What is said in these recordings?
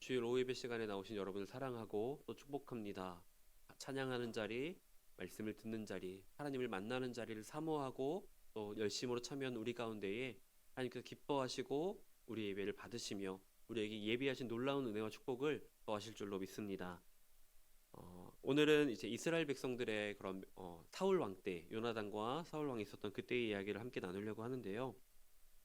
주일 오후 예배 시간에 나오신 여러분을 사랑하고 또 축복합니다. 찬양하는 자리, 말씀을 듣는 자리, 하나님을 만나는 자리를 사모하고 또 열심으로 참여한 우리 가운데에 하나님께서 기뻐하시고 우리 예배를 받으시며 우리에게 예비하신 놀라운 은혜와 축복을 더하실 줄로 믿습니다. 오늘은 이제 이스라엘 백성들의 그런 사울 왕 때 요나단과 사울 왕이 있었던 그때의 이야기를 함께 나누려고 하는데요.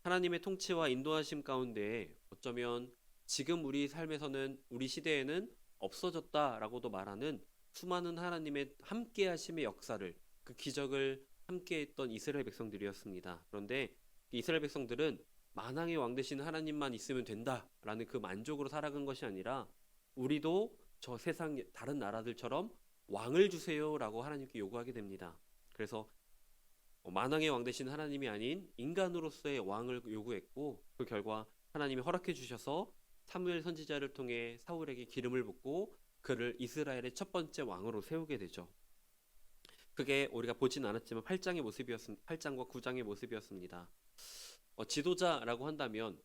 하나님의 통치와 인도하심 가운데 어쩌면 지금 우리 삶에서는 우리 시대에는 없어졌다라고도 말하는 수많은 하나님의 함께 하심의 역사를 그 기적을 함께 했던 이스라엘 백성들이었습니다. 그런데 이스라엘 백성들은 만왕의 왕 되신 하나님만 있으면 된다라는 그 만족으로 살아간 것이 아니라 우리도 저 세상 다른 나라들처럼 왕을 주세요라고 하나님께 요구하게 됩니다. 그래서 만왕의 왕 되신 하나님이 아닌 인간으로서의 왕을 요구했고 그 결과 하나님이 허락해 주셔서 사무엘 선지자를 통해 사울에게 기름을 붓고 그를 이스라엘의 첫 번째 왕으로 세우게 되죠. 그게 우리가 보진 않았지만 8장과 9장의 모습이었습니다. 지도자라고 한다면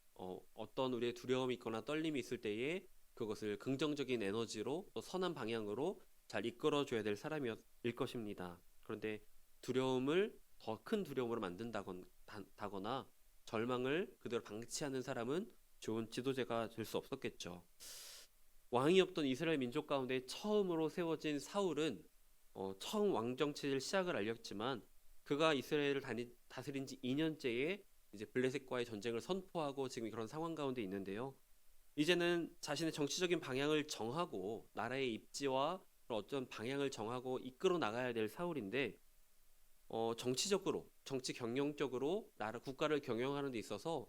어떤 우리의 두려움이 있거나 떨림이 있을 때에 그것을 긍정적인 에너지로 또 선한 방향으로 잘 이끌어줘야 될 사람일 것입니다. 그런데 두려움을 더 큰 두려움으로 만든다거나 절망을 그대로 방치하는 사람은 좋은 지도자가 될 수 없었겠죠. 왕이 없던 이스라엘 민족 가운데 처음으로 세워진 사울은 처음 왕정체를 시작을 알렸지만 그가 이스라엘을 다스린 지 2년째에 이제 블레셋과의 전쟁을 선포하고 지금 그런 상황 가운데 있는데요. 이제는 자신의 정치적인 방향을 정하고 나라의 입지와 어떤 방향을 정하고 이끌어 나가야 될 사울인데 정치적으로, 정치 경영적으로 나라 국가를 경영하는 데 있어서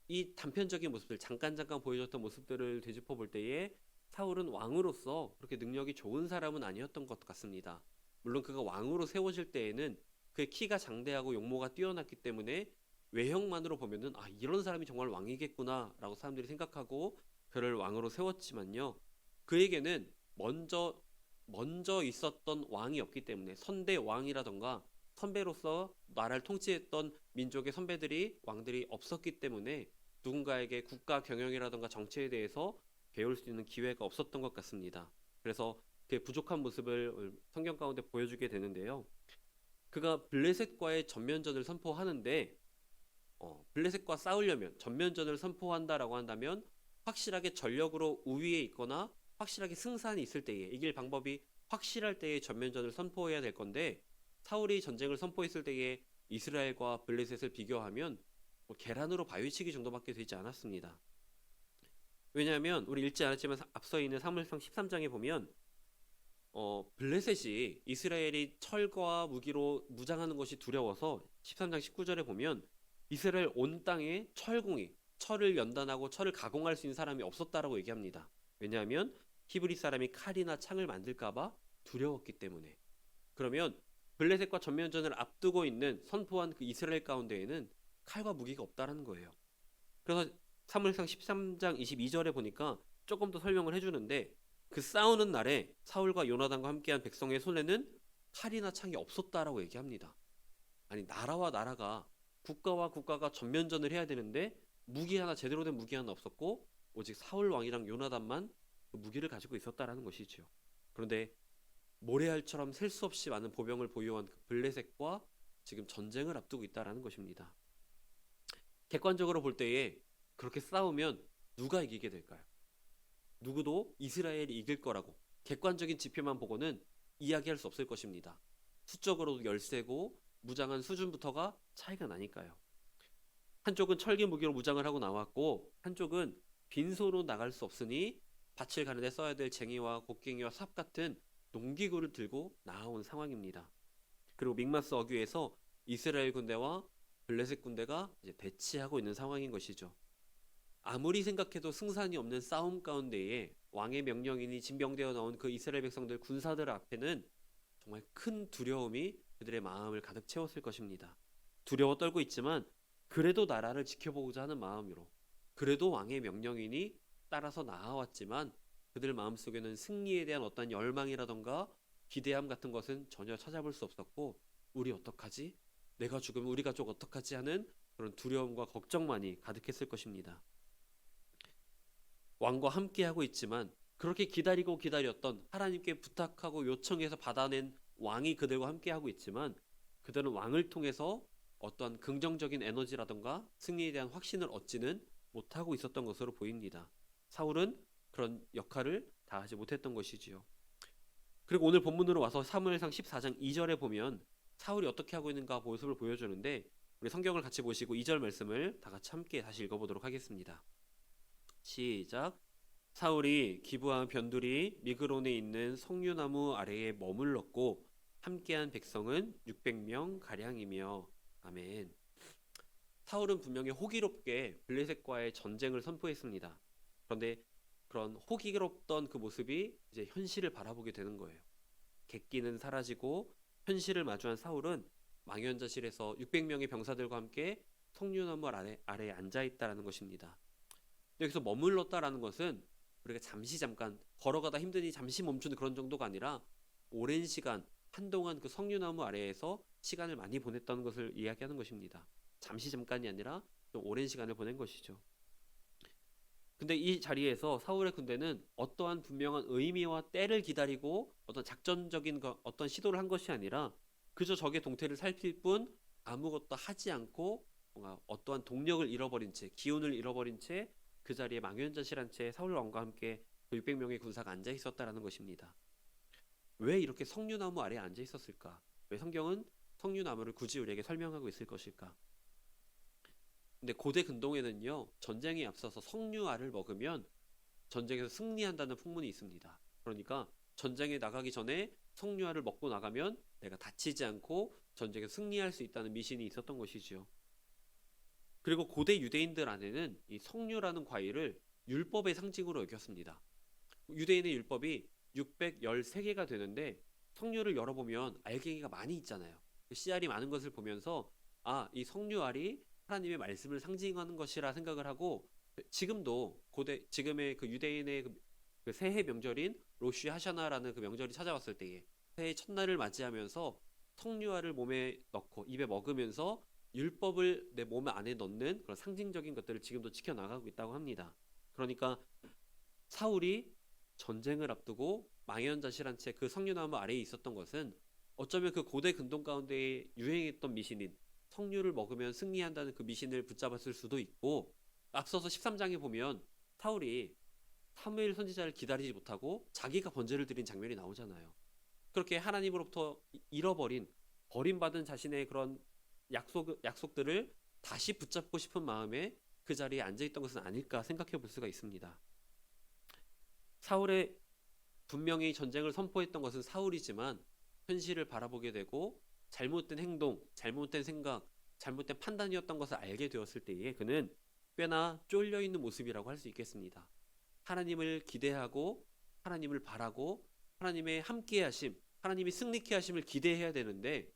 이 단편적인 모습들, 잠깐 보여줬던 모습들을 되짚어 볼 때에 사울은 왕으로서 그렇게 능력이 좋은 사람은 아니었던 것 같습니다. 물론 그가 왕으로 세워질 때에는 그의 키가 장대하고 용모가 뛰어났기 때문에 외형만으로 보면은 이런 사람이 정말 왕이겠구나라고 사람들이 생각하고 그를 왕으로 세웠지만요. 그에게는 먼저 있었던 왕이 없기 때문에 선대 왕이라던가 선배로서 나라를 통치했던 민족의 선배들이 왕들이 없었기 때문에 누군가에게 국가 경영이라던가 정치에 대해서 배울 수 있는 기회가 없었던 것 같습니다. 그래서 그의 부족한 모습을 성경 가운데 보여주게 되는데요. 그가 블레셋과의 전면전을 선포하는데 블레셋과 싸우려면 전면전을 선포한다라고 한다면 확실하게 전력으로 우위에 있거나 확실하게 승산이 있을 때에 이길 방법이 확실할 때에 전면전을 선포해야 될 건데 사울이 전쟁을 선포했을 때에 이스라엘과 블레셋을 비교하면 계란으로 바위치기 정도밖에 되지 않았습니다. 왜냐하면 우리 읽지 않았지만 앞서 있는 사무엘상 13장에 보면 블레셋이 이스라엘이 철과 무기로 무장하는 것이 두려워서 13장 19절에 보면 이스라엘 온 땅에 철을 연단하고 철을 가공할 수 있는 사람이 없었다라고 얘기합니다. 왜냐하면 히브리 사람이 칼이나 창을 만들까봐 두려웠기 때문에. 그러면 블레셋과 전면전을 앞두고 있는 선포한 그 이스라엘 가운데에는 칼과 무기가 없다라는 거예요. 그래서 사무엘상 13장 22절에 보니까 조금 더 설명을 해주는데 그 싸우는 날에 사울과 요나단과 함께한 백성의 손에는 칼이나 창이 없었다라고 얘기합니다. 아니 나라와 나라가 국가와 국가가 전면전을 해야 되는데 제대로 된 무기 하나 없었고 오직 사울 왕이랑 요나단만 그 무기를 가지고 있었다라는 것이지요. 그런데 모래알처럼 셀 수 없이 많은 보병을 보유한 그 블레셋과 지금 전쟁을 앞두고 있다라는 것입니다. 객관적으로 볼 때에 그렇게 싸우면 누가 이기게 될까요? 누구도 이스라엘이 이길 거라고 객관적인 지표만 보고는 이야기할 수 없을 것입니다. 수적으로도 열세고 무장한 수준부터가 차이가 나니까요. 한쪽은 철기 무기로 무장을 하고 나왔고 한쪽은 빈손으로 나갈 수 없으니 밭을 가는데 써야 될 쟁이와 곡괭이와 삽 같은 농기구를 들고 나아온 상황입니다. 그리고 믹마스 어귀에서 이스라엘 군대와 블레셋 군대가 이제 대치하고 있는 상황인 것이죠. 아무리 생각해도 승산이 없는 싸움 가운데에 왕의 명령이니 진병되어 나온 그 이스라엘 백성들 군사들 앞에는 정말 큰 두려움이 그들의 마음을 가득 채웠을 것입니다. 두려워 떨고 있지만 그래도 나라를 지켜보고자 하는 마음으로 그래도 왕의 명령이니 따라서 나아왔지만 그들 마음속에는 승리에 대한 어떤 열망이라던가 기대함 같은 것은 전혀 찾아볼 수 없었고 우리 어떡하지? 내가 죽으면 우리 가족 어떡하지? 하는 그런 두려움과 걱정만이 가득했을 것입니다. 왕과 함께하고 있지만 그렇게 기다리고 기다렸던 하나님께 부탁하고 요청해서 받아낸 왕이 그들과 함께하고 있지만 그들은 왕을 통해서 어떠한 긍정적인 에너지라던가 승리에 대한 확신을 얻지는 못하고 있었던 것으로 보입니다. 사울은 그런 역할을 다하지 못했던 것이지요. 그리고 오늘 본문으로 와서 사무엘상 14장 2절에 보면 사울이 어떻게 하고 있는가 모습을 보여주는데 우리 성경을 같이 보시고 2절 말씀을 다 같이 함께 다시 읽어보도록 하겠습니다. 시작. 사울이 기브와 변두리 미그론에 있는 석류나무 아래에 머물렀고 함께한 백성은 600명 가량이며. 아멘. 사울은 분명히 호기롭게 블레셋과의 전쟁을 선포했습니다. 그런데 그런 호기롭던 그 모습이 이제 현실을 바라보게 되는 거예요. 객기는 사라지고 현실을 마주한 사울은 망연자실해서 600명의 병사들과 함께 석류나무 아래에 앉아 있다라는 것입니다. 여기서 머물렀다라는 것은 우리가 잠깐 걸어가다 힘드니 잠시 멈추는 그런 정도가 아니라 오랜 시간 한동안 그 석류나무 아래에서 시간을 많이 보냈다는 것을 이야기하는 것입니다. 잠깐이 아니라 좀 오랜 시간을 보낸 것이죠. 근데 이 자리에서 사울의 군대는 어떠한 분명한 의미와 때를 기다리고 어떤 작전적인 어떤 시도를 한 것이 아니라 그저 적의 동태를 살필 뿐 아무것도 하지 않고 뭔가 어떠한 동력을 잃어버린 채, 기운을 잃어버린 채 그 자리에 망연자실한 채 사울 왕과 함께 600명의 군사가 앉아 있었다라는 것입니다. 왜 이렇게 석류나무 아래에 앉아 있었을까? 왜 성경은 석류나무를 굳이 우리에게 설명하고 있을 것일까? 근데 고대 근동에는요, 전쟁에 앞서서 석류알을 먹으면 전쟁에서 승리한다는 풍문이 있습니다. 그러니까 전쟁에 나가기 전에 석류알을 먹고 나가면 내가 다치지 않고 전쟁에서 승리할 수 있다는 미신이 있었던 것이지요. 그리고 고대 유대인들 안에는 이 석류라는 과일을 율법의 상징으로 여겼습니다. 유대인의 율법이 613개가 되는데 석류를 열어보면 알갱이가 많이 있잖아요. 씨알이 많은 것을 보면서 이 석류알이 하나님의 말씀을 상징하는 것이라 생각을 하고 지금도 지금의 그 유대인의 그 새해 명절인 로쉬 하샤나라는 그 명절이 찾아왔을 때에 새해 첫날을 맞이하면서 석류알을 몸에 넣고 입에 먹으면서 율법을 내 몸 안에 넣는 그런 상징적인 것들을 지금도 지켜나가고 있다고 합니다. 그러니까 사울이 전쟁을 앞두고 망연자실한 채 그 석류나무 아래에 있었던 것은 어쩌면 그 고대 근동 가운데 유행했던 미신인 석류를 먹으면 승리한다는 그 미신을 붙잡았을 수도 있고, 앞서서 13장에 보면 사울이 사무엘 선지자를 기다리지 못하고 자기가 번제를 드린 장면이 나오잖아요. 그렇게 하나님으로부터 버림받은 자신의 그런 약속들을 다시 붙잡고 싶은 마음에 그 자리에 앉아있던 것은 아닐까 생각해 볼 수가 있습니다. 사울의 분명히 전쟁을 선포했던 것은 사울이지만 현실을 바라보게 되고 잘못된 행동, 잘못된 생각, 잘못된 판단이었던 것을 알게 되었을 때에 그는 꽤나 쫄려있는 모습이라고 할 수 있겠습니다. 하나님을 기대하고 하나님을 바라고 하나님의 함께하심, 하나님이 승리케 하심을 기대해야 되는데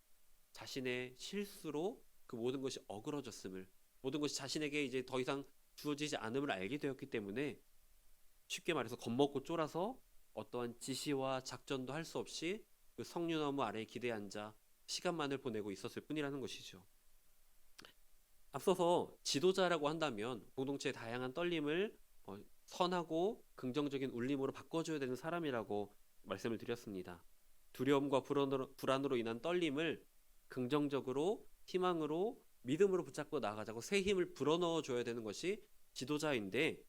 자신의 실수로 그 모든 것이 어그러졌음을, 모든 것이 자신에게 이제 더 이상 주어지지 않음을 알게 되었기 때문에 쉽게 말해서 겁먹고 쫄아서 어떠한 지시와 작전도 할 수 없이 그 석류나무 아래에 기대에 앉아 시간만을 보내고 있었을 뿐이라는 것이죠. 앞서서 지도자라고 한다면 공동체의 다양한 떨림을 선하고 긍정적인 울림으로 바꿔줘야 되는 사람이라고 말씀을 드렸습니다. 두려움과 불안으로 인한 떨림을 긍정적으로, 희망으로, 믿음으로 붙잡고 나아가자고 새 힘을 불어넣어 줘야 되는 것이 지도자인데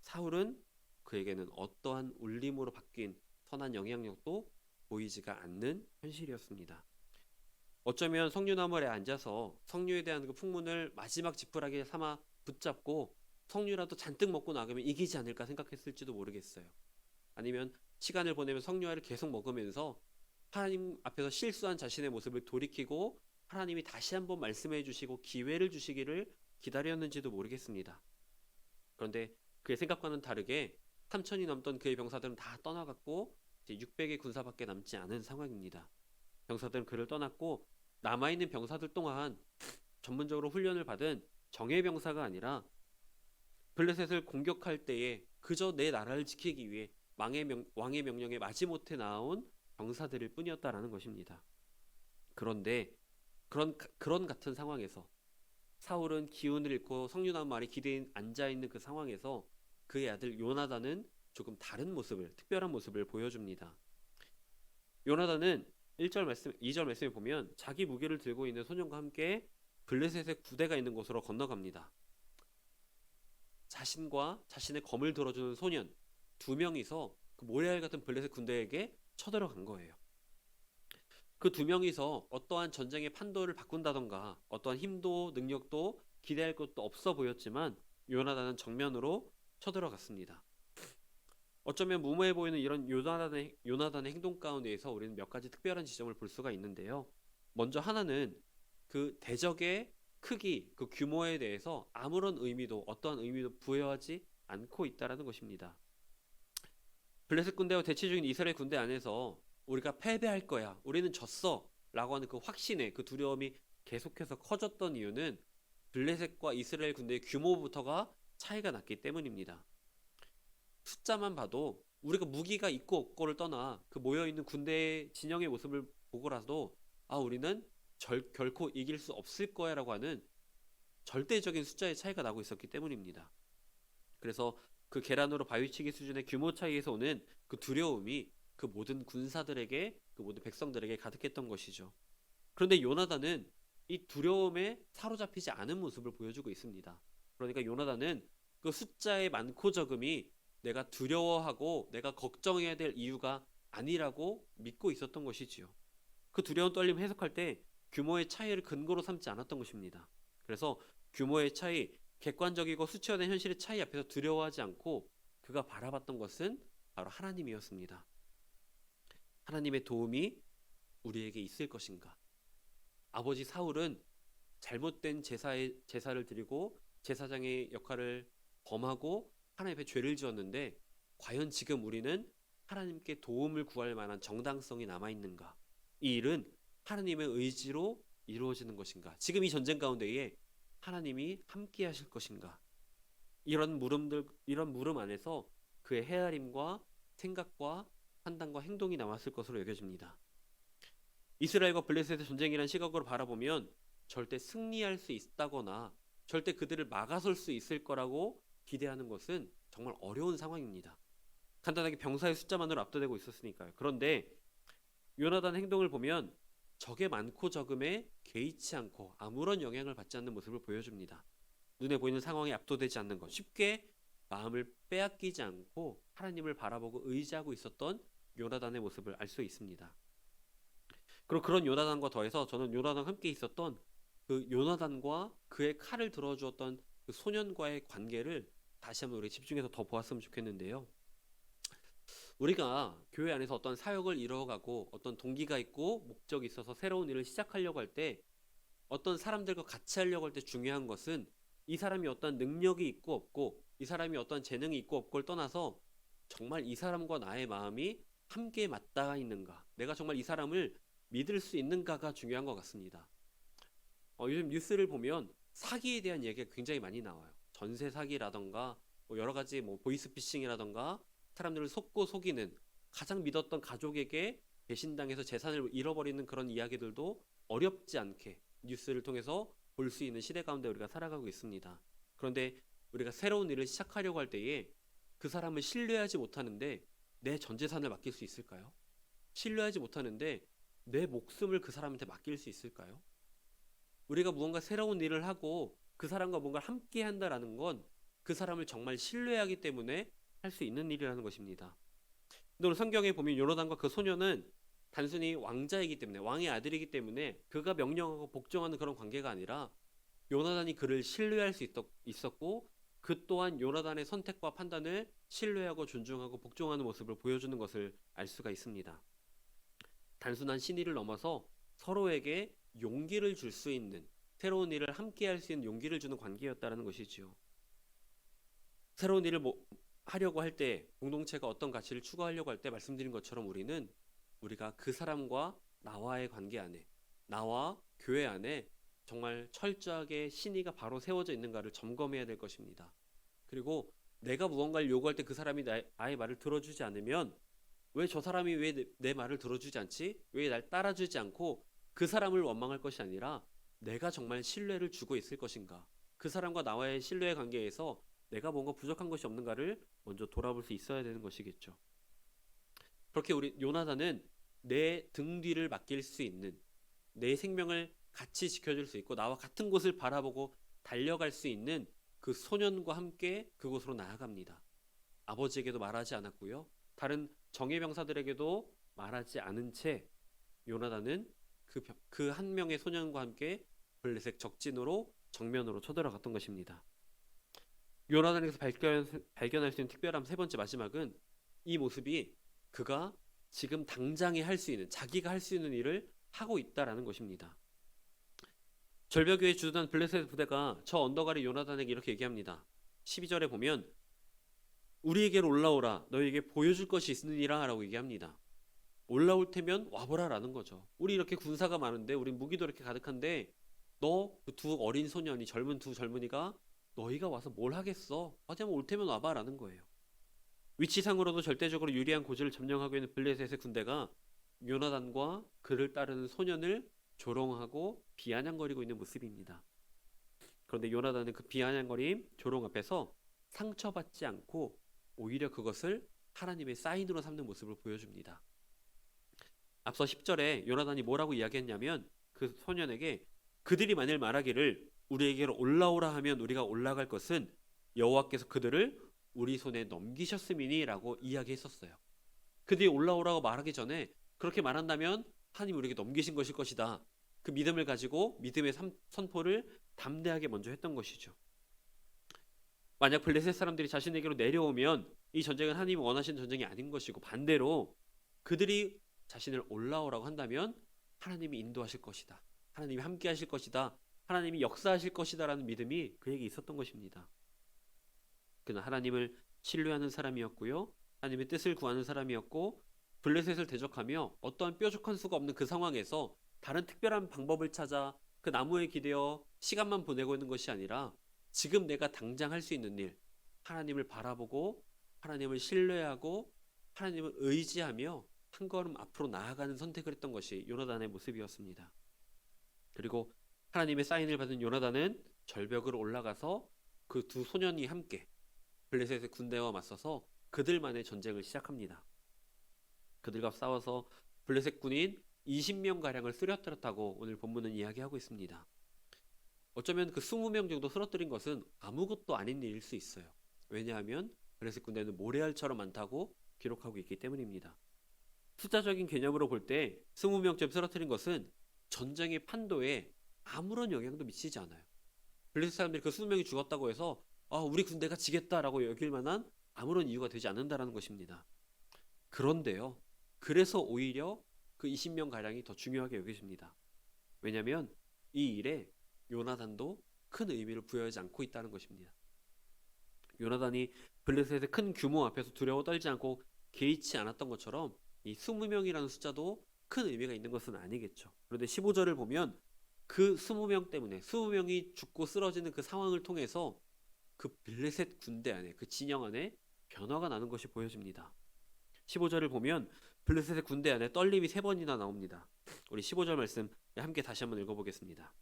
사울은 그에게는 어떠한 울림으로 바뀐 선한 영향력도 보이지가 않는 현실이었습니다. 어쩌면 석류나무 아래에 앉아서 석류에 대한 그 풍문을 마지막 지푸라기 삼아 붙잡고 석류라도 잔뜩 먹고 나가면 이기지 않을까 생각했을지도 모르겠어요. 아니면 시간을 보내면 석류알을 계속 먹으면서 하나님 앞에서 실수한 자신의 모습을 돌이키고 하나님이 다시 한번 말씀해 주시고 기회를 주시기를 기다렸는지도 모르겠습니다. 그런데 그의 생각과는 다르게 3천이 넘던 그의 병사들은 다 떠나갔고 이제 600의 군사밖에 남지 않은 상황입니다. 병사들은 그를 떠났고 남아있는 병사들 동안 전문적으로 훈련을 받은 정예병사가 아니라 블레셋을 공격할 때에 그저 내 나라를 지키기 위해 왕의 명령에 마지못해 나온 병사들일 뿐이었다라는 것입니다. 그런데 그런 같은 상황에서 사울은 기운을 잃고 석류나무 아래 기대에 앉아있는 그 상황에서 그의 아들 요나단은 조금 다른 모습을, 특별한 모습을 보여줍니다. 요나단은 1절 말씀, 2절 말씀에 보면 자기 무기를 들고 있는 소년과 함께 블레셋의 부대가 있는 곳으로 건너갑니다. 자신과 자신의 검을 들어주는 소년 두 명이서 그 모래알 같은 블레셋 군대에게 쳐들어간 거예요. 그 두 명이서 어떠한 전쟁의 판도를 바꾼다던가 어떠한 힘도 능력도 기대할 것도 없어 보였지만 요나단은 정면으로 쳐들어갔습니다. 어쩌면 무모해 보이는 이런 요나단의 행동 가운데에서 우리는 몇 가지 특별한 지점을 볼 수가 있는데요. 먼저 하나는 그 대적의 크기, 그 규모에 대해서 아무런 의미도, 어떠한 의미도 부여하지 않고 있다는 것입니다. 블레셋 군대와 대치 중인 이스라엘 군대 안에서 우리가 패배할 거야, 우리는 졌어 라고 하는 그 확신에, 그 두려움이 계속해서 커졌던 이유는 블레셋과 이스라엘 군대의 규모부터가 차이가 났기 때문입니다. 숫자만 봐도 우리가 무기가 있고 없고를 떠나 그 모여있는 군대의 진영의 모습을 보고라도 우리는 결코 이길 수 없을 거야 라고 하는 절대적인 숫자의 차이가 나고 있었기 때문입니다. 그래서 그 계란으로 바위치기 수준의 규모 차이에서 오는 그 두려움이 그 모든 군사들에게, 그 모든 백성들에게 가득했던 것이죠. 그런데 요나단은 이 두려움에 사로잡히지 않은 모습을 보여주고 있습니다. 그러니까 요나단은 그 숫자의 많고 적음이 내가 두려워하고 내가 걱정해야 될 이유가 아니라고 믿고 있었던 것이지요. 그 두려운 떨림 해석할 때 규모의 차이를 근거로 삼지 않았던 것입니다. 그래서 규모의 차이, 객관적이고 수치화된 현실의 차이 앞에서 두려워하지 않고 그가 바라봤던 것은 바로 하나님이었습니다. 하나님의 도움이 우리에게 있을 것인가? 아버지 사울은 잘못된 제사를 드리고 제사장의 역할을 범하고 하나님 앞에 죄를 지었는데 과연 지금 우리는 하나님께 도움을 구할 만한 정당성이 남아있는가? 이 일은 하나님의 의지로 이루어지는 것인가? 지금 이 전쟁 가운데에 하나님이 함께 하실 것인가? 이런 물음 안에서 그의 헤아림과 생각과 판단과 행동이 나왔을 것으로 여겨집니다. 이스라엘과 블레셋의 전쟁이라는 시각으로 바라보면 절대 승리할 수 있다거나 절대 그들을 막아설 수 있을 거라고 기대하는 것은 정말 어려운 상황입니다. 간단하게 병사의 숫자만으로 압도되고 있었으니까요. 그런데 요나단 행동을 보면 적의 많고 적음에 개의치 않고 아무런 영향을 받지 않는 모습을 보여줍니다. 눈에 보이는 상황에 압도되지 않는 것, 쉽게 마음을 빼앗기지 않고 하나님을 바라보고 의지하고 있었던 요나단의 모습을 알 수 있습니다. 그리고 그런 요나단과 더해서 저는 요나단과 함께 있었던 그 요나단과 그의 칼을 들어주었던 그 소년과의 관계를 다시 한번 우리 집중해서 더 보았으면 좋겠는데요. 우리가 교회 안에서 어떤 사역을 이루어가고 어떤 동기가 있고 목적이 있어서 새로운 일을 시작하려고 할 때 어떤 사람들과 같이 하려고 할 때 중요한 것은 이 사람이 어떤 능력이 있고 없고 이 사람이 어떤 재능이 있고 없고를 떠나서 정말 이 사람과 나의 마음이 함께 맞닿아 있는가, 내가 정말 이 사람을 믿을 수 있는가가 중요한 것 같습니다. 요즘 뉴스를 보면 사기에 대한 얘기가 굉장히 많이 나와요. 전세 사기라던가 여러 가지 보이스피싱이라던가 사람들을 속고 속이는, 가장 믿었던 가족에게 배신당해서 재산을 잃어버리는 그런 이야기들도 어렵지 않게 뉴스를 통해서 볼 수 있는 시대 가운데 우리가 살아가고 있습니다. 그런데 우리가 새로운 일을 시작하려고 할 때에 그 사람을 신뢰하지 못하는데 내 전 재산을 맡길 수 있을까요? 신뢰하지 못하는데 내 목숨을 그 사람한테 맡길 수 있을까요? 우리가 무언가 새로운 일을 하고 그 사람과 뭔가 함께 한다라는 건 그 사람을 정말 신뢰하기 때문에 할 수 있는 일이라는 것입니다. 근데 오늘 성경에 보면 요나단과 그 소년은 단순히 왕자이기 때문에, 왕의 아들이기 때문에 그가 명령하고 복종하는 그런 관계가 아니라 요나단이 그를 신뢰할 수 있었고 그 또한 요나단의 선택과 판단을 신뢰하고 존중하고 복종하는 모습을 보여주는 것을 알 수가 있습니다. 단순한 신의를 넘어서 서로에게 용기를 줄 수 있는, 새로운 일을 함께 할 수 있는 용기를 주는 관계였다는 것이지요. 새로운 일을 하려고 할 때, 공동체가 어떤 가치를 추구하려고 할 때 말씀드린 것처럼 우리가 그 사람과 나와의 관계 안에, 나와 교회 안에 정말 철저하게 신의가 바로 세워져 있는가를 점검해야 될 것입니다. 그리고 내가 무언가를 요구할 때 그 사람이 나의 말을 들어주지 않으면 왜 저 사람이 왜 내 말을 들어주지 않지? 왜 날 따라주지 않고 그 사람을 원망할 것이 아니라 내가 정말 신뢰를 주고 있을 것인가? 그 사람과 나와의 신뢰의 관계에서 내가 뭔가 부족한 것이 없는가를 먼저 돌아볼 수 있어야 되는 것이겠죠. 그렇게 우리 요나단은 내 등 뒤를 맡길 수 있는, 내 생명을 같이 지켜줄 수 있고 나와 같은 곳을 바라보고 달려갈 수 있는 그 소년과 함께 그곳으로 나아갑니다. 아버지에게도 말하지 않았고요. 다른 정예병사들에게도 말하지 않은 채 요나단은 그 한 명의 소년과 함께 블레셋 적진으로 정면으로 쳐들어갔던 것입니다. 요나단에서 발견할 수 있는 특별한 세 번째 마지막은 이 모습이 그가 지금 당장에 할 수 있는, 자기가 할 수 있는 일을 하고 있다라는 것입니다. 절벽 위에 주둔한 블레셋 부대가 저 언덕 아래 요나단에게 이렇게 얘기합니다. 12절에 보면 우리에게로 올라오라, 너희에게 보여줄 것이 있으니라 라고 얘기합니다. 올라올 테면 와보라 라는 거죠. 우리 이렇게 군사가 많은데, 우리 무기도 이렇게 가득한데 너 그 두 어린 소년이, 두 젊은이가 너희가 와서 뭘 하겠어? 어디 한번 올 테면 와봐 라는 거예요. 위치상으로도 절대적으로 유리한 고지를 점령하고 있는 블레셋의 군대가 요나단과 그를 따르는 소년을 조롱하고 비아냥거리고 있는 모습입니다. 그런데 요나단은 그 비아냥거림, 조롱 앞에서 상처받지 않고 오히려 그것을 하나님의 사인으로 삼는 모습을 보여줍니다. 앞서 10절에 요나단이 뭐라고 이야기했냐면 그 소년에게 그들이 만일 말하기를 우리에게로 올라오라 하면 우리가 올라갈 것은 여호와께서 그들을 우리 손에 넘기셨음이니 라고 이야기했었어요. 그들이 올라오라고 말하기 전에 그렇게 말한다면 하나님 우리에게 넘기신 것일 것이다. 그 믿음을 가지고 믿음의 선포를 담대하게 먼저 했던 것이죠. 만약 블레셋 사람들이 자신에게로 내려오면 이 전쟁은 하나님이 원하시는 전쟁이 아닌 것이고, 반대로 그들이 자신을 올라오라고 한다면 하나님이 인도하실 것이다, 하나님이 함께 하실 것이다, 하나님이 역사하실 것이다 라는 믿음이 그에게 있었던 것입니다. 그는 하나님을 신뢰하는 사람이었고요, 하나님의 뜻을 구하는 사람이었고, 블레셋을 대적하며 어떠한 뾰족한 수가 없는 그 상황에서 다른 특별한 방법을 찾아 그 나무에 기대어 시간만 보내고 있는 것이 아니라 지금 내가 당장 할 수 있는 일, 하나님을 바라보고 하나님을 신뢰하고 하나님을 의지하며 한 걸음 앞으로 나아가는 선택을 했던 것이 요나단의 모습이었습니다. 그리고 하나님의 사인을 받은 요나단은 절벽으로 올라가서 그 두 소년이 함께 블레셋의 군대와 맞서서 그들만의 전쟁을 시작합니다. 그들과 싸워서 블레셋 군인 20명가량을 쓰러뜨렸다고 오늘 본문은 이야기하고 있습니다. 어쩌면 그 20명 정도 쓰러뜨린 것은 아무것도 아닌 일일 수 있어요. 왜냐하면 블레셋 군대는 모래알처럼 많다고 기록하고 있기 때문입니다. 숫자적인 개념으로 볼 때 20명쯤 쓰러뜨린 것은 전쟁의 판도에 아무런 영향도 미치지 않아요. 블레셋 사람들이 그 20명이 죽었다고 해서 우리 군대가 지겠다라고 여길 만한 아무런 이유가 되지 않는다라는 것입니다. 그런데요, 그래서 오히려 그 20명가량이 더 중요하게 여겨집니다. 왜냐하면 이 일에 요나단도 큰 의미를 부여하지 않고 있다는 것입니다. 요나단이 블레셋의 큰 규모 앞에서 두려워 떨지 않고 개의치 않았던 것처럼 이 20명이라는 숫자도 큰 의미가 있는 것은 아니겠죠. 그런데 15절을 보면 그 20명 때문에 20명이 죽고 쓰러지는 그 상황을 통해서 그 블레셋 군대 안에, 그 진영 안에 변화가 나는 것이 보여집니다. 15절을 보면 블레셋의 군대 안에 떨림이 3번이나 나옵니다. 우리 15절 말씀 함께 다시 한번 읽어보겠습니다.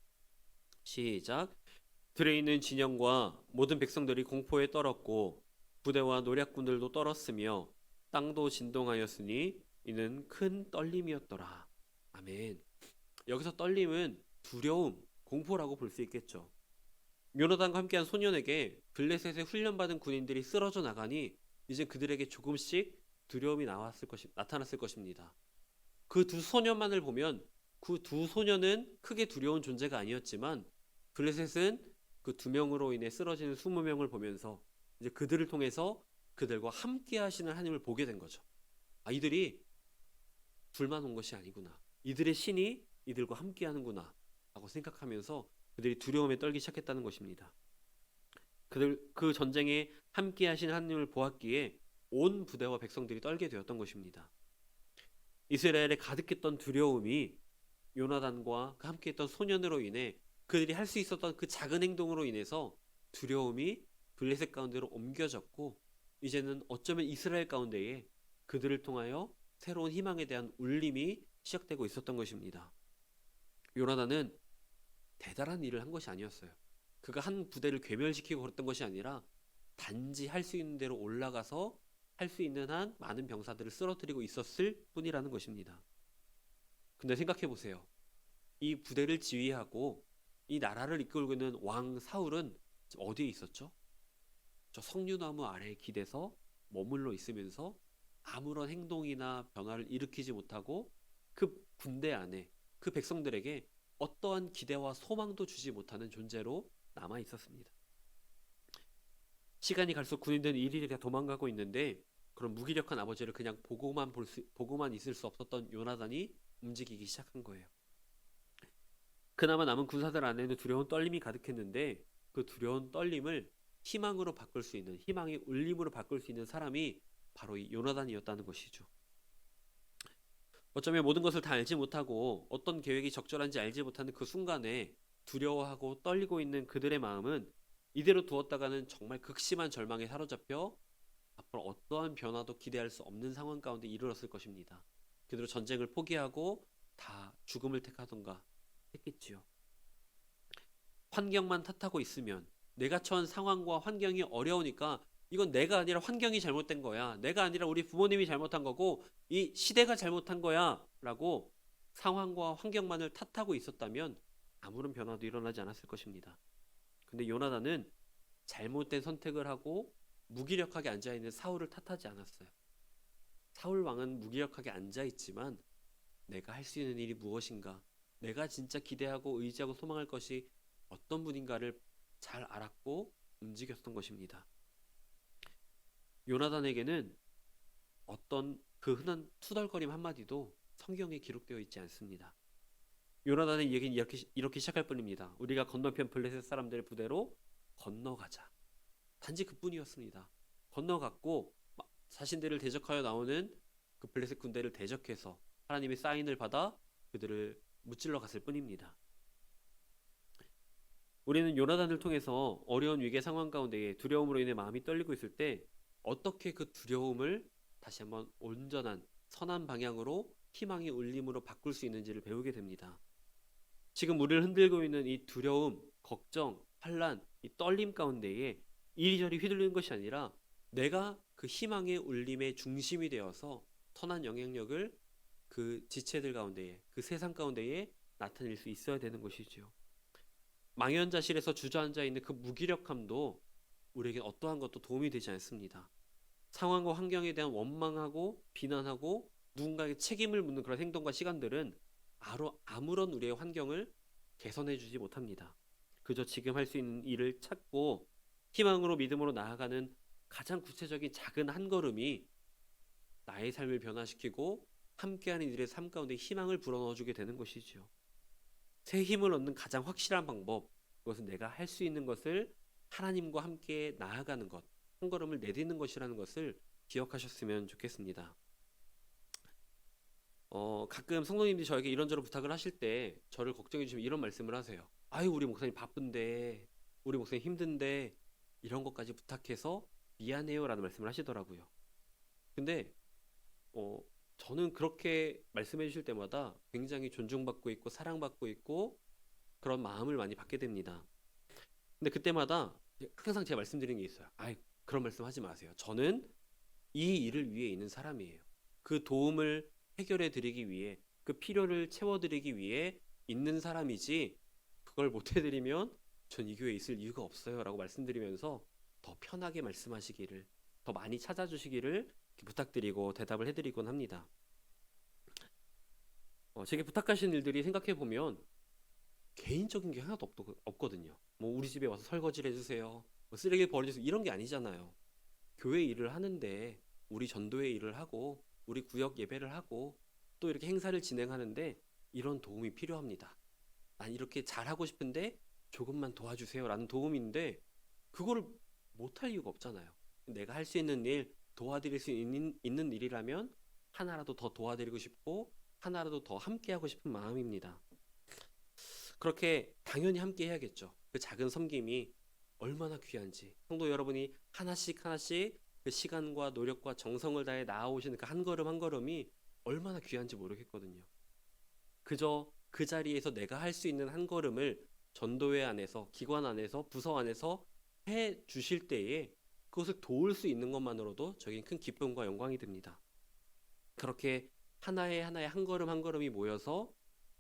시작. 들에 있는 진영과 모든 백성들이 공포에 떨었고 부대와 노략군들도 떨었으며 땅도 진동하였으니 이는 큰 떨림이었더라. 아멘. 여기서 떨림은 두려움, 공포라고 볼 수 있겠죠. 요나단과 함께한 소년에게 블레셋에 훈련받은 군인들이 쓰러져 나가니 이제 그들에게 조금씩 두려움이 나타났을 것입니다. 그 두 소년만을 보면 그 두 소년은 크게 두려운 존재가 아니었지만 블레셋은 그 2명으로 인해 쓰러지는 20명을 보면서 이제 그들을 통해서 그들과 함께 하시는 하나님을 보게 된 거죠. 이들이 둘만 온 것이 아니구나, 이들의 신이 이들과 함께 하는구나 라고 생각하면서 그들이 두려움에 떨기 시작했다는 것입니다. 그 전쟁에 함께 하신 하나님을 보았기에 온 부대와 백성들이 떨게 되었던 것입니다. 이스라엘에 가득했던 두려움이 요나단과 그 함께했던 소년으로 인해 그들이 할 수 있었던 그 작은 행동으로 인해서 두려움이 블레셋 가운데로 옮겨졌고 이제는 어쩌면 이스라엘 가운데에 그들을 통하여 새로운 희망에 대한 울림이 시작되고 있었던 것입니다. 요나단은 대단한 일을 한 것이 아니었어요. 그가 한 부대를 괴멸시키고 그랬던 것이 아니라 단지 할 수 있는 대로 올라가서 할 수 있는 한 많은 병사들을 쓰러뜨리고 있었을 뿐이라는 것입니다. 근데 생각해 보세요. 이 부대를 지휘하고 이 나라를 이끌고 있는 왕 사울은 어디에 있었죠? 저 석류나무 아래에 기대서 머물러 있으면서 아무런 행동이나 변화를 일으키지 못하고 그 군대 안에 그 백성들에게 어떠한 기대와 소망도 주지 못하는 존재로 남아 있었습니다. 시간이 갈수록 군인들은 이리저리 도망가고 있는데 그런 무기력한 아버지를 그냥 보고만 있을 수 없었던 요나단이 움직이기 시작한 거예요. 그나마 남은 군사들 안에는 두려운 떨림이 가득했는데 그 두려운 떨림을 희망으로 바꿀 수 있는, 희망의 울림으로 바꿀 수 있는 사람이 바로 이 요나단이었다는 것이죠. 어쩌면 모든 것을 다 알지 못하고 어떤 계획이 적절한지 알지 못하는 그 순간에 두려워하고 떨리고 있는 그들의 마음은 이대로 두었다가는 정말 극심한 절망에 사로잡혀 앞으로 어떠한 변화도 기대할 수 없는 상황 가운데 이르렀을 것입니다. 그대로 전쟁을 포기하고 다 죽음을 택하던가 했겠지요. 환경만 탓하고 있으면 내가 처한 상황과 환경이 어려우니까 이건 내가 아니라 환경이 잘못된 거야. 내가 아니라 우리 부모님이 잘못한 거고 이 시대가 잘못한 거야 라고 상황과 환경만을 탓하고 있었다면 아무런 변화도 일어나지 않았을 것입니다. 근데 요나단은 잘못된 선택을 하고 무기력하게 앉아있는 사울을 탓하지 않았어요. 사울 왕은 무기력하게 앉아있지만 내가 할 수 있는 일이 무엇인가, 내가 진짜 기대하고 의지하고 소망할 것이 어떤 분인가를 잘 알았고 움직였던 것입니다. 요나단에게는 어떤 그 흔한 투덜거림 한마디도 성경에 기록되어 있지 않습니다. 요나단의 얘기는 이렇게 시작할 뿐입니다. 우리가 건너편 블레셋 사람들의 부대로 건너가자. 단지 그뿐이었습니다. 건너갔고 자신들을 대적하여 나오는 그 블레셋 군대를 대적해서 하나님의 사인을 받아 그들을 무찔러 갔을 뿐입니다. 우리는 요나단을 통해서 어려운 위기 상황 가운데에 두려움으로 인해 마음이 떨리고 있을 때 어떻게 그 두려움을 다시 한번 온전한 선한 방향으로 희망의 울림으로 바꿀 수 있는지를 배우게 됩니다. 지금 우리를 흔들고 있는 이 두려움, 걱정, 환란, 이 떨림 가운데에 이리저리 휘둘리는 것이 아니라 내가 그 희망의 울림의 중심이 되어서 선한 영향력을 그 지체들 가운데에, 그 세상 가운데에 나타낼 수 있어야 되는 것이지요. 망연자실에서 주저앉아 있는 그 무기력함도 우리에게 어떠한 것도 도움이 되지 않습니다. 상황과 환경에 대한 원망하고 비난하고 누군가에게 책임을 묻는 그런 행동과 시간들은 아무런 우리의 환경을 개선해 주지 못합니다. 그저 지금 할 수 있는 일을 찾고 희망으로 믿음으로 나아가는 가장 구체적인 작은 한 걸음이 나의 삶을 변화시키고 함께하는 이들의 삶 가운데 희망을 불어넣어주게 되는 것이지요. 새 힘을 얻는 가장 확실한 방법, 그것은 내가 할 수 있는 것을 하나님과 함께 나아가는 것, 한 걸음을 내딛는 것이라는 것을 기억하셨으면 좋겠습니다. 가끔 성도님들이 저에게 이런저런 부탁을 하실 때 저를 걱정해 주시면 이런 말씀을 하세요. 아유, 우리 목사님 바쁜데, 우리 목사님 힘든데 이런 것까지 부탁해서 미안해요 라는 말씀을 하시더라고요. 근데 저는 그렇게 말씀해 주실 때마다 굉장히 존중받고 있고 사랑받고 있고 그런 마음을 많이 받게 됩니다. 근데 그때마다 항상 제가 말씀드리는 게 있어요. 그런 말씀 하지 마세요. 저는 이 일을 위해 있는 사람이에요. 그 도움을 해결해 드리기 위해, 그 필요를 채워 드리기 위해 있는 사람이지 그걸 못 해드리면 전 이 교회에 있을 이유가 없어요 라고 말씀드리면서 더 편하게 말씀하시기를, 더 많이 찾아주시기를 부탁드리고 대답을 해드리곤 합니다. 제게 부탁하신 일들이 생각해보면 개인적인 게 하나도 없거든요. 뭐 우리 집에 와서 설거지를 해주세요, 뭐 쓰레기 버려주세요 이런 게 아니잖아요. 교회 일을 하는데 우리 전도회 일을 하고 우리 구역 예배를 하고 또 이렇게 행사를 진행하는데 이런 도움이 필요합니다. 난 이렇게 잘하고 싶은데 조금만 도와주세요 라는 도움인데 그거를 못할 이유가 없잖아요. 내가 할 수 있는 일, 도와드릴 수 있는 일이라면 하나라도 더 도와드리고 싶고 하나라도 더 함께하고 싶은 마음입니다. 그렇게 당연히 함께 해야겠죠. 그 작은 섬김이 얼마나 귀한지, 성도 여러분이 하나씩 그 시간과 노력과 정성을 다해 나아오시는 그 한 걸음 한 걸음이 얼마나 귀한지 모르겠거든요. 그저 그 자리에서 내가 할 수 있는 한 걸음을 전도회 안에서, 기관 안에서, 부서 안에서 해 주실 때에 그것을 도울 수 있는 것만으로도 저에겐 큰 기쁨과 영광이 듭니다. 그렇게 하나의 하나의 한 걸음 한 걸음이 모여서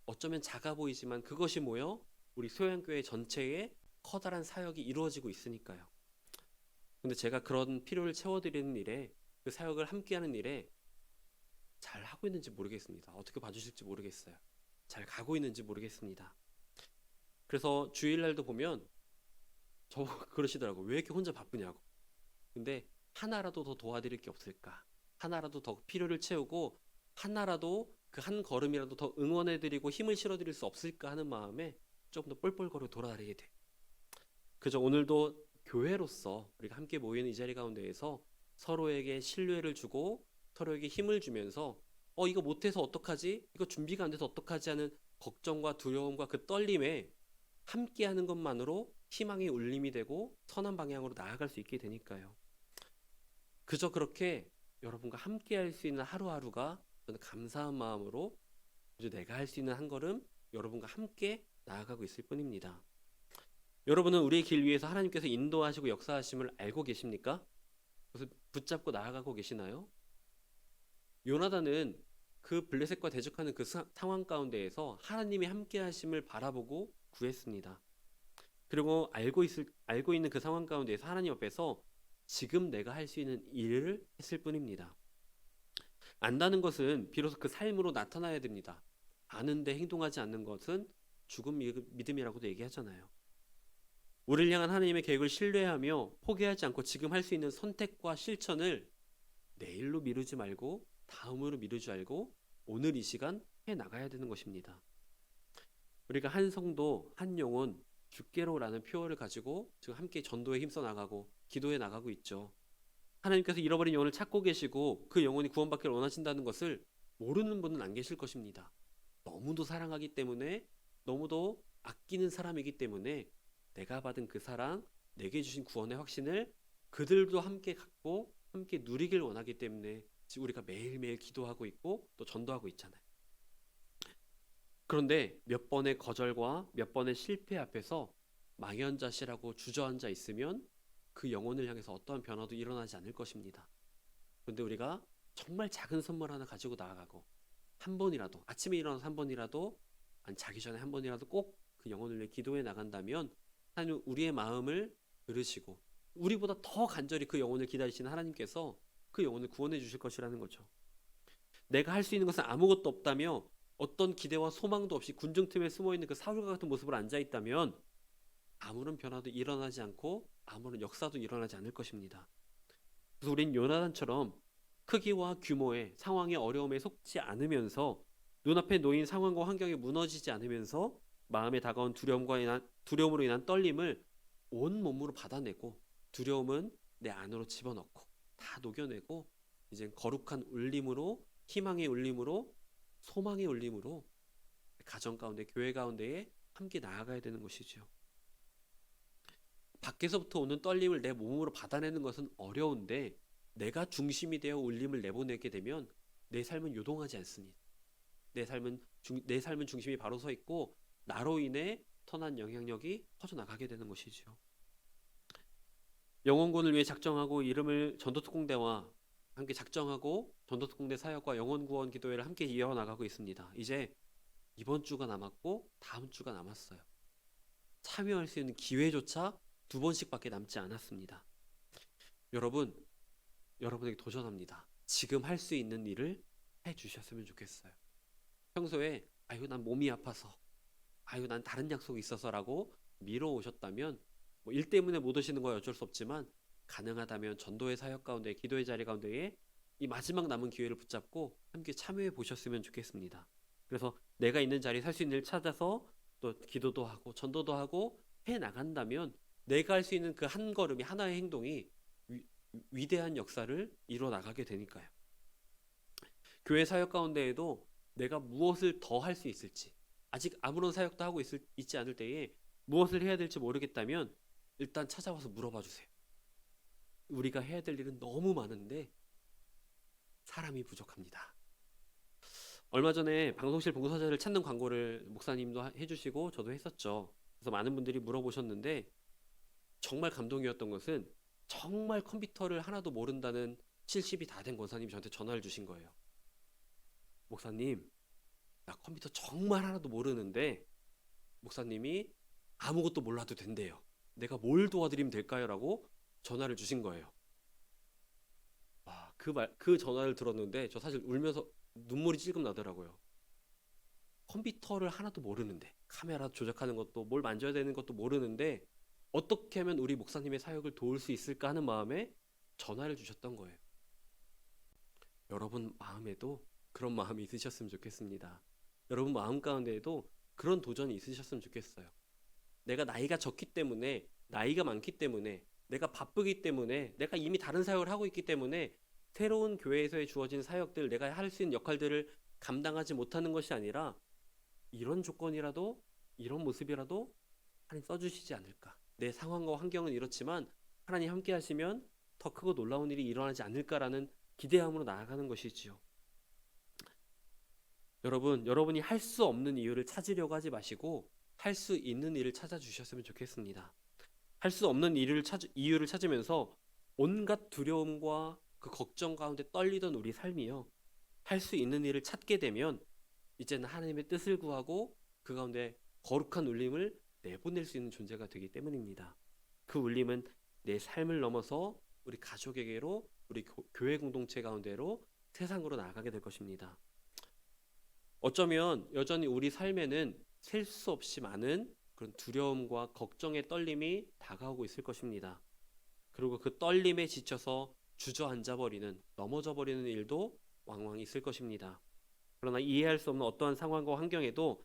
어쩌면 작아 보이지만 그것이 모여 우리 소양교회 전체에 커다란 사역이 이루어지고 있으니까요. 근데 제가 그런 필요를 채워드리는 일에, 그 사역을 함께하는 일에 잘 하고 있는지 모르겠습니다. 어떻게 봐주실지 모르겠어요. 잘 가고 있는지 모르겠습니다. 그래서 주일날도 보면 저 그러시더라고. 왜 이렇게 혼자 바쁘냐고. 근데 하나라도 더 도와드릴 게 없을까? 하나라도 더 필요를 채우고 하나라도 그 한 걸음이라도 더 응원해드리고 힘을 실어드릴 수 없을까 하는 마음에 조금 더 뻘뻘거려 돌아다니게 돼. 그저 오늘도 교회로서 우리가 함께 모이는 이 자리 가운데에서 서로에게 신뢰를 주고 서로에게 힘을 주면서 이거 못해서 어떡하지? 이거 준비가 안 돼서 어떡하지? 하는 걱정과 두려움과 그 떨림에 함께하는 것만으로 희망의 울림이 되고 선한 방향으로 나아갈 수 있게 되니까요. 그저 그렇게 여러분과 함께할 수 있는 하루하루가 저는 감사한 마음으로 그저 내가 할 수 있는 한 걸음 여러분과 함께 나아가고 있을 뿐입니다. 여러분은 우리의 길 위에서 하나님께서 인도하시고 역사하심을 알고 계십니까? 그것을 붙잡고 나아가고 계시나요? 요나단은 그 블레셋과 대적하는 그 상황 가운데에서 하나님이 함께 하심을 바라보고 구했습니다. 그리고 알고 있는 그 상황 가운데에서 하나님 앞에서 지금 내가 할 수 있는 일을 했을 뿐입니다. 안다는 것은 비로소 그 삶으로 나타나야 됩니다. 아는데 행동하지 않는 것은 죽은 믿음이라고도 얘기하잖아요. 우리를 향한 하나님의 계획을 신뢰하며 포기하지 않고 지금 할 수 있는 선택과 실천을 내일로 미루지 말고 다음으로 미루지 말고 오늘 이 시간 해 나가야 되는 것입니다. 우리가 한 성도, 한 영혼, 주께로라는 표어를 가지고 지금 함께 전도에 힘써 나가고 기도해 나가고 있죠. 하나님께서 잃어버린 영혼을 찾고 계시고 그 영혼이 구원받기를 원하신다는 것을 모르는 분은 안 계실 것입니다. 너무도 사랑하기 때문에, 너무도 아끼는 사람이기 때문에 내가 받은 그 사랑, 내게 주신 구원의 확신을 그들도 함께 갖고 함께 누리길 원하기 때문에 우리가 매일매일 기도하고 있고 또 전도하고 있잖아요. 그런데 몇 번의 거절과 몇 번의 실패 앞에서 망연자실하고 주저앉아 있으면 그 영혼을 향해서 어떠한 변화도 일어나지 않을 것입니다. 그런데 우리가 정말 작은 선물 하나 가지고 나아가고 한 번이라도, 아침에 일어나서 한 번이라도, 아니 자기 전에 한 번이라도 꼭 그 영혼을 위해 기도해 나간다면 하나님 우리의 마음을 들으시고 우리보다 더 간절히 그 영혼을 기다리시는 하나님께서 그 영혼을 구원해 주실 것이라는 거죠. 내가 할 수 있는 것은 아무것도 없다며 어떤 기대와 소망도 없이 군중 틈에 숨어있는 그 사울과 같은 모습으로 앉아있다면 아무런 변화도 일어나지 않고 아무런 역사도 일어나지 않을 것입니다. 그래서 우린 요나단처럼 크기와 규모의 상황의 어려움에 속지 않으면서 눈앞에 놓인 상황과 환경에 무너지지 않으면서 마음에 다가온 두려움으로 인한 떨림을 온 몸으로 받아내고 두려움은 내 안으로 집어넣고 다 녹여내고 이제 거룩한 울림으로, 희망의 울림으로, 소망의 울림으로 가정 가운데, 교회 가운데에 함께 나아가야 되는 것이죠. 밖에서부터 오는 떨림을 내 몸으로 받아내는 것은 어려운데 내가 중심이 되어 울림을 내보내게 되면 내 삶은 요동하지 않습니다. 내 삶은 중심이 바로 서 있고 나로 인해 선한 영향력이 퍼져나가게 되는 것이죠. 영혼군을 위해 작정하고 이름을 전도특공대와 함께 작정하고 전도특공대 사역과 영혼구원 기도회를 함께 이어나가고 있습니다. 이제 이번 주가 남았고 다음 주가 남았어요. 참여할 수 있는 기회조차 2번씩밖에 남지 않았습니다. 여러분에게 도전합니다. 지금 할 수 있는 일을 해주셨으면 좋겠어요. 평소에 난 몸이 아파서, 난 다른 약속이 있어서라고 미뤄오셨다면 일 때문에 못 오시는 건 어쩔 수 없지만 가능하다면 전도의 사역 가운데, 기도의 자리 가운데에 이 마지막 남은 기회를 붙잡고 함께 참여해 보셨으면 좋겠습니다. 그래서 내가 있는 자리에 살 수 있는 일을 찾아서 또 기도도 하고 전도도 하고 해 나간다면 내가 할 수 있는 그 한 걸음이, 하나의 행동이 위대한 역사를 이뤄 나가게 되니까요. 교회 사역 가운데에도 내가 무엇을 더 할 수 있을지, 아직 아무런 사역도 하고 있지 않을 때에 무엇을 해야 될지 모르겠다면 일단 찾아와서 물어봐 주세요. 우리가 해야 될 일은 너무 많은데 사람이 부족합니다. 얼마 전에 방송실 봉사자를 찾는 광고를 목사님도 해주시고 저도 했었죠. 그래서 많은 분들이 물어보셨는데 정말 감동이었던 것은 정말 컴퓨터를 하나도 모른다는 70이 다 된 권사님이 저한테 전화를 주신 거예요. 목사님, 나 컴퓨터 정말 하나도 모르는데 목사님이 아무것도 몰라도 된대요. 내가 뭘 도와드리면 될까요? 라고 전화를 주신 거예요. 와, 그 전화를 들었는데 저 사실 울면서 눈물이 찔끔 나더라고요. 컴퓨터를 하나도 모르는데, 카메라 조작하는 것도 뭘 만져야 되는 것도 모르는데 어떻게 하면 우리 목사님의 사역을 도울 수 있을까 하는 마음에 전화를 주셨던 거예요. 여러분 마음에도 그런 마음이 있으셨으면 좋겠습니다. 여러분 마음 가운데에도 그런 도전이 있으셨으면 좋겠어요. 내가 나이가 적기 때문에, 나이가 많기 때문에, 내가 바쁘기 때문에, 내가 이미 다른 사역을 하고 있기 때문에 새로운 교회에서의 주어진 사역들, 내가 할 수 있는 역할들을 감당하지 못하는 것이 아니라 이런 조건이라도, 이런 모습이라도 하나님 써주시지 않을까. 내 상황과 환경은 이렇지만 하나님 함께 하시면 더 크고 놀라운 일이 일어나지 않을까라는 기대함으로 나아가는 것이지요. 여러분, 여러분이 할 수 없는 이유를 찾으려고 하지 마시고 할 수 있는 일을 찾아주셨으면 좋겠습니다. 할 수 없는 이유를 찾으면서 온갖 두려움과 그 걱정 가운데 떨리던 우리 삶이요. 할 수 있는 일을 찾게 되면 이제는 하나님의 뜻을 구하고 그 가운데 거룩한 울림을 내보낼 수 있는 존재가 되기 때문입니다. 그 울림은 내 삶을 넘어서 우리 가족에게로, 우리 교회 공동체 가운데로 세상으로 나아가게 될 것입니다. 어쩌면 여전히 우리 삶에는 셀 수 없이 많은 그런 두려움과 걱정의 떨림이 다가오고 있을 것입니다. 그리고 그 떨림에 지쳐서 주저앉아 버리는, 넘어져 버리는 일도 왕왕 있을 것입니다. 그러나 이해할 수 없는 어떠한 상황과 환경에도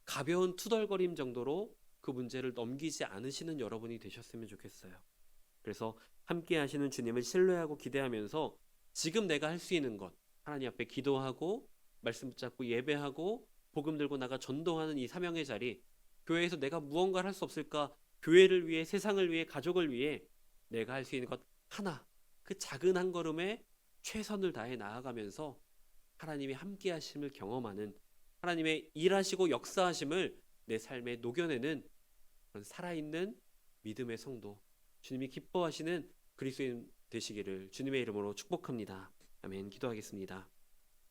가벼운 투덜거림 정도로 그 문제를 넘기지 않으시는 여러분이 되셨으면 좋겠어요. 그래서 함께 하시는 주님을 신뢰하고 기대하면서 지금 내가 할 수 있는 것, 하나님 앞에 기도하고 말씀 붙잡고 예배하고 복음 들고 나가 전도하는 이 사명의 자리, 교회에서 내가 무언가를 할 수 없을까? 교회를 위해, 세상을 위해, 가족을 위해 내가 할 수 있는 것 하나, 그 작은 한 걸음에 최선을 다해 나아가면서 하나님의 함께 하심을 경험하는, 하나님의 일하시고 역사하심을 내 삶에 녹여내는 그런 살아있는 믿음의 성도, 주님이 기뻐하시는 그리스도인 되시기를 주님의 이름으로 축복합니다. 아멘. 기도하겠습니다.